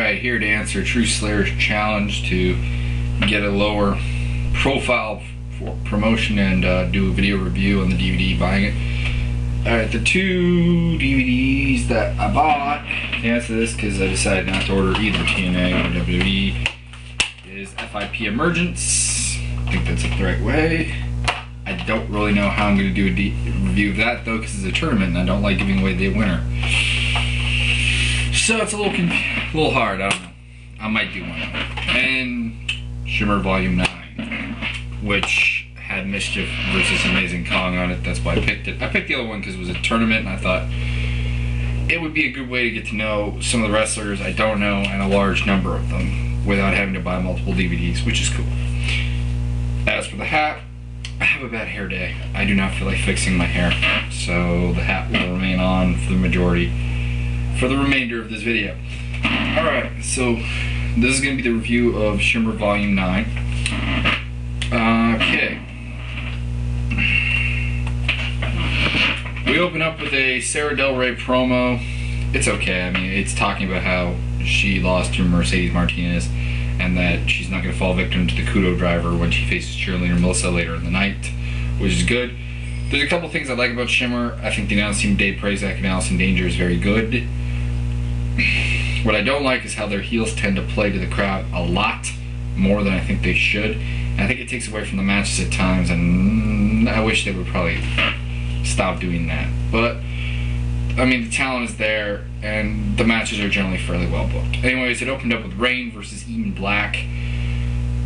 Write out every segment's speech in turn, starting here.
Alright, here to answer Truthslayer's challenge to get a lower profile for promotion and do a video review on the DVD, buying it. Alright, the two DVDs that I bought to answer this, because I decided not to order either TNA or WWE, is FIP Emergence. I think that's the right way. I don't really know how I'm going to do a review of that though, because it's a tournament and I don't like giving away the winner. So it's a little hard, I don't know. I might do one. And Shimmer Volume 9, which had MsChif versus Amazing Kong on it. That's why I picked it. I picked the other one because it was a tournament and I thought it would be a good way to get to know some of the wrestlers I don't know and a large number of them without having to buy multiple DVDs, which is cool. As for the hat, I have a bad hair day. I do not feel like fixing my hair, so the hat will remain on for the remainder of this video. Alright, so this is going to be the review of Shimmer Volume 9. Okay. We open up with a Sara Del Rey promo. It's okay, I mean, it's talking about how she lost to Mercedes Martinez and that she's not going to fall victim to the Kudo driver when she faces Cheerleader Melissa later in the night, which is good. There's a couple things I like about Shimmer. I think the announcing Daizee, Perez, and Alison Danger is very good. What I don't like is how their heels tend to play to the crowd a lot more than I think they should. And I think it takes away from the matches at times, and I wish they would probably stop doing that. But I mean, the talent is there, and the matches are generally fairly well booked. Anyways, it opened up with Rain versus Eden Black.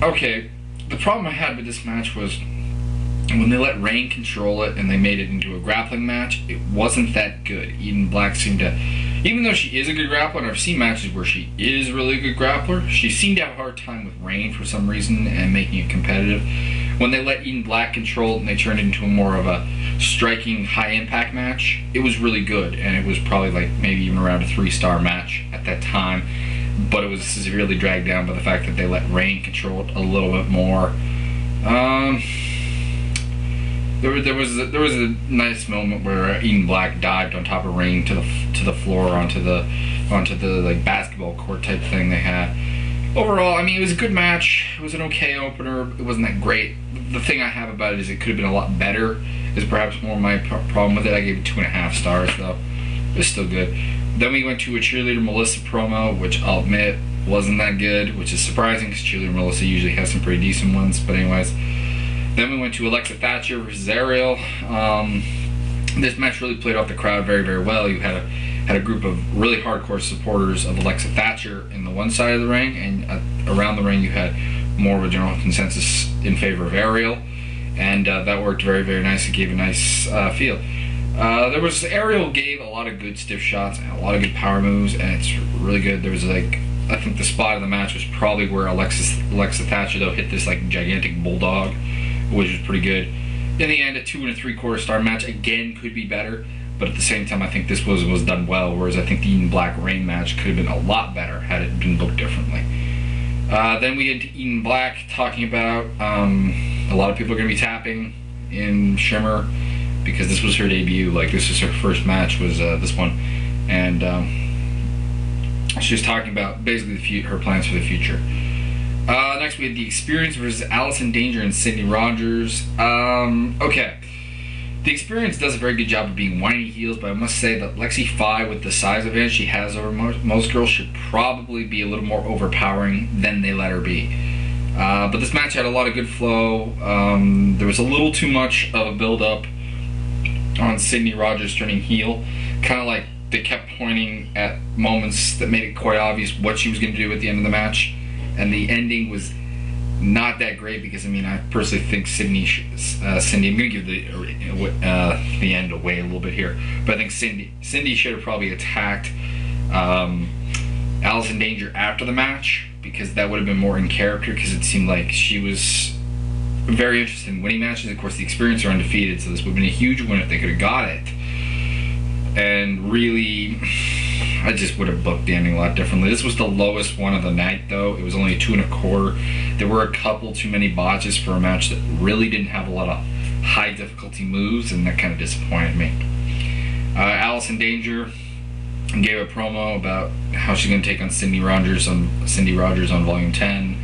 Okay, the problem I had with this match was when they let Rain control it and they made it into a grappling match, it wasn't that good. Eden Black seemed to, even though she is a good grappler, and I've seen matches where she is really a good grappler, she seemed to have a hard time with Rain for some reason and making it competitive. When they let Eden Black control it and they turned it into more of a striking, high-impact match, it was really good, and it was probably like maybe even around a 3-star match at that time, but it was severely dragged down by the fact that they let Rain control it a little bit more. There was a nice moment where Eden Black dived on top of Rain to the floor onto the like basketball court type thing they had. Overall, I mean, it was a good match. It was an okay opener. It wasn't that great. The thing I have about it is it could have been a lot better, is perhaps more my problem with it. I gave it 2.5 stars, though. It was still good. Then we went to a Cheerleader Melissa promo, which I'll admit wasn't that good, which is surprising because Cheerleader Melissa usually has some pretty decent ones. But anyways, then we went to Thatcher versus Ariel. This match really played off the crowd very, very well. You had a group of really hardcore supporters of Thatcher in the one side of the ring, and around the ring you had more of a general consensus in favor of Ariel, and that worked very, very nice. It gave a nice feel. Ariel gave a lot of good stiff shots and a lot of good power moves, and it's really good. There was like, I think the spot of the match was probably where Thatcher though hit this like gigantic bulldog, which was pretty good. In the end, a 2 3/4 star match again could be better, but at the same time I think this was done well, whereas I think the Eden Black Rain match could have been a lot better had it been booked differently. Then we had Eden Black talking about a lot of people are going to be tapping in Shimmer because this was her debut, like this was her first match, was this one, and she was talking about basically her plans for the future. Next we had The Experience versus Alison Danger and Sydney Rogers. Okay. The Experience does a very good job of being whiny heels, but I must say that Lexi Phi, with the size advantage she has over most girls, should probably be a little more overpowering than they let her be. But this match had a lot of good flow. There was a little too much of a build-up on Sydney Rogers turning heel. Kind of like they kept pointing at moments that made it quite obvious what she was going to do at the end of the match. And the ending was not that great because, I mean, I personally think Cindy, I'm going to give the end away a little bit here, but I think Cindy should have probably attacked Alison Danger after the match, because that would have been more in character, because it seemed like she was very interested in winning matches. Of course, The Experience are undefeated, so this would have been a huge win if they could have got it. And really, I just would have booked the ending a lot differently. This was the lowest one of the night, though. It was only a 2 1/4. There were a couple too many botches for a match that really didn't have a lot of high difficulty moves, and that kind of disappointed me. Alison Danger, and gave a promo about how she's gonna take on Cindy Rogers on Volume 10.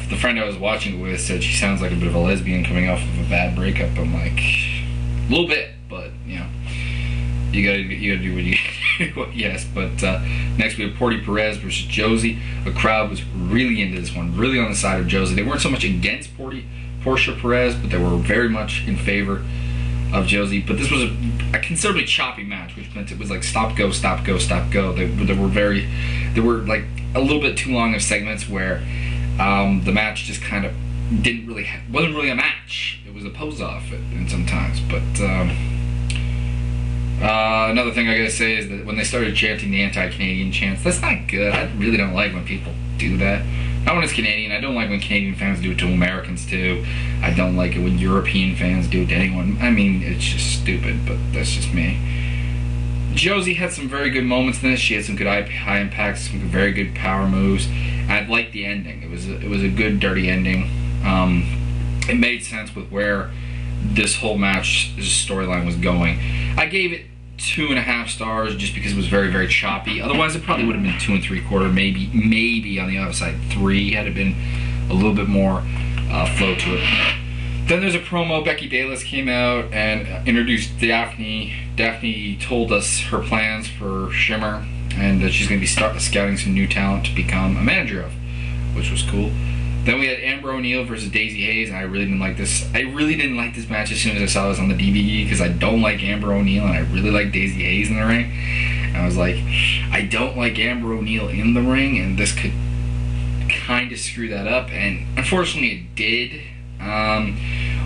The friend I was watching it with said she sounds like a bit of a lesbian coming off of a bad breakup. I'm like, a little bit, but you know, you gotta do what you gotta do. Yes, but next we have Perez versus Josie. The crowd was really into this one, really on the side of Josie. They weren't so much against Portia Perez, but they were very much in favor of Josie. But this was a considerably choppy match, which meant it was like stop, go, stop, go, stop, go. There were like a little bit too long of segments where the match just kind of wasn't really a match. It was a pose off and sometimes. But another thing I gotta say is that when they started chanting the anti-Canadian chants, that's not good. I really don't like when people do that. Not when it's Canadian. I don't like when Canadian fans do it to Americans too. I don't like it when European fans do it to anyone. I mean, it's just stupid, but that's just me. Josie had some very good moments in this. She had some good high impacts, some very good power moves. I liked the ending. It was a good, dirty ending. It made sense with where this whole match, this storyline was going. I gave it 2.5 stars just because it was very, very choppy. Otherwise, it probably would have been 2 3/4, maybe on the other side 3 had it been a little bit more flow to it. Then there's a promo. Becky Bayless came out and introduced Daphne. Daphne told us her plans for Shimmer and that she's going to be scouting some new talent to become a manager of, which was cool. Then we had Amber O'Neal versus Daizee Haze, and I really didn't like this. I really didn't like this match as soon as I saw this on the DVD because I don't like Amber O'Neal and I really like Daizee Haze in the ring. And I was like, I don't like Amber O'Neal in the ring, and this could kind of screw that up. And unfortunately, it did.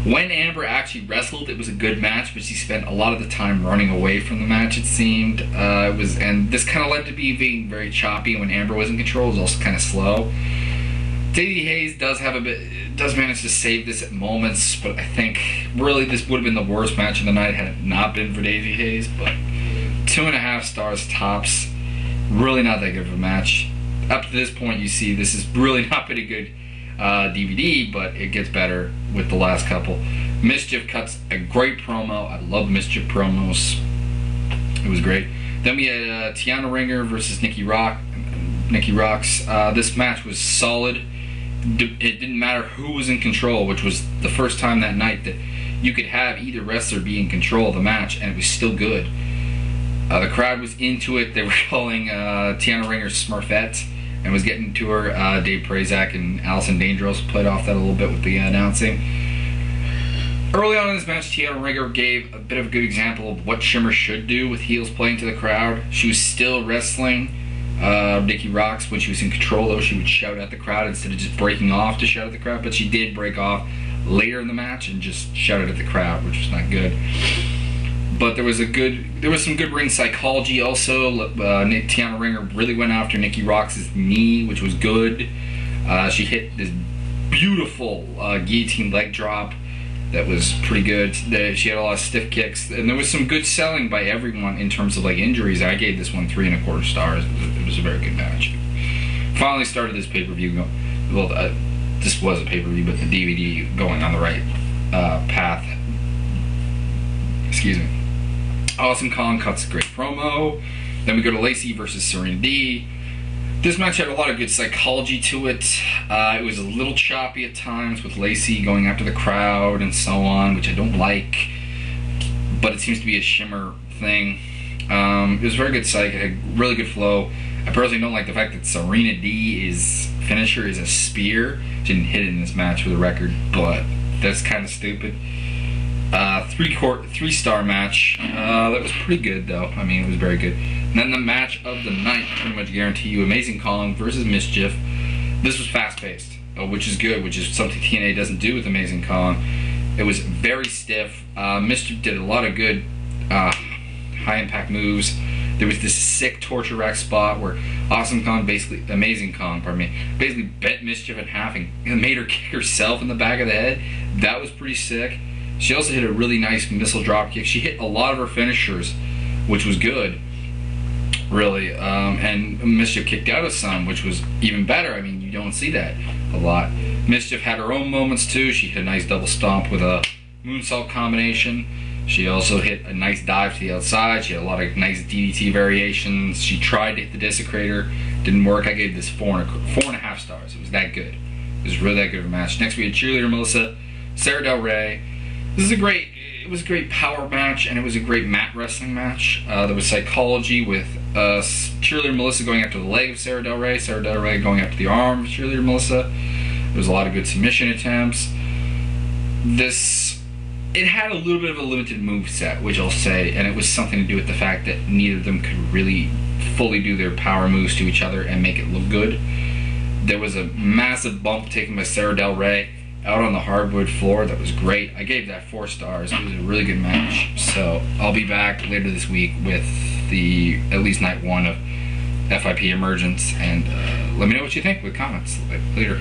When Amber actually wrestled, it was a good match, but she spent a lot of the time running away from the match, it seemed. And this kind of led to being very choppy. When Amber was in control, it was also kind of slow. Daizee Haze does manage to save this at moments, but I think really this would have been the worst match of the night had it not been for Daizee Haze. But 2.5 stars tops. Really not that good of a match. Up to this point, you see this has really not been a good DVD, but it gets better with the last couple. MsChif cuts a great promo. I love MsChif promos. It was great. Then we had Tiana Ringer versus Nikki Roxx. This match was solid. It didn't matter who was in control, which was the first time that night that you could have either wrestler be in control of the match, and it was still good. The crowd was into it. They were calling Tiana Ringer Smurfette and was getting to her. Dave Prazak and Alison Dangeros played off that a little bit with the announcing. Early on in this match, Tiana Ringer gave a bit of a good example of what Shimmer should do with heels playing to the crowd. She was still wrestling Nikki Roxx when she was in control, though. She would shout at the crowd instead of just breaking off to shout at the crowd, but she did break off later in the match and just shouted at the crowd, which was not good. But there was some good ring psychology also. Tiana Ringer really went after Nikki Roxx's knee, which was good. She hit this beautiful guillotine leg drop that was pretty good. She had a lot of stiff kicks, and there was some good selling by everyone in terms of like injuries. I gave this one 3 1/4 stars. It was a very good match. Finally started this pay-per-view. Well, this was a pay-per-view, but the DVD going on the right path. Excuse me. Awesome Kong cuts a great promo. Then we go to Lacey versus Serena D. This match had a lot of good psychology to it. It was a little choppy at times with Lacey going after the crowd and so on, which I don't like. But it seems to be a Shimmer thing. It was very good psych. It had really good flow. I personally don't like the fact that Serena D's finisher is a spear. She didn't hit it in this match for the record, but that's kind of stupid. 3-star match. That was pretty good though. I mean, it was very good. And then the match of the night, pretty much guarantee you, Amazing Kong versus MsChif. This was fast-paced, which is good, which is something TNA doesn't do with Amazing Kong. It was very stiff. MsChif did a lot of good high-impact moves. There was this sick torture rack spot where Amazing Kong basically bent MsChif in half and made her kick herself in the back of the head. That was pretty sick. She also hit a really nice missile drop kick. She hit a lot of her finishers, which was good, really. And MsChif kicked out of some, which was even better. I mean, you don't see that a lot. MsChif had her own moments too. She hit a nice double stomp with a moonsault combination. She also hit a nice dive to the outside. She had a lot of nice DDT variations. She tried to hit the Desecrator. Didn't work. I gave this 4.5 stars. It was that good. It was really that good of a match. Next we had Cheerleader Melissa, Sara Del Rey. It was a great power match, and it was a great mat wrestling match. There was psychology with Cheerleader Melissa going after the leg of Sara Del Rey going after the arm of Cheerleader Melissa. There was a lot of good submission attempts. It had a little bit of a limited move set, which I'll say, and it was something to do with the fact that neither of them could really fully do their power moves to each other and make it look good. There was a massive bump taken by Sara Del Rey out on the hardwood floor that was great. I gave that 4 stars. It was a really good match. So I'll be back later this week with at least night 1 of FIP Emergence, and let me know what you think with comments later.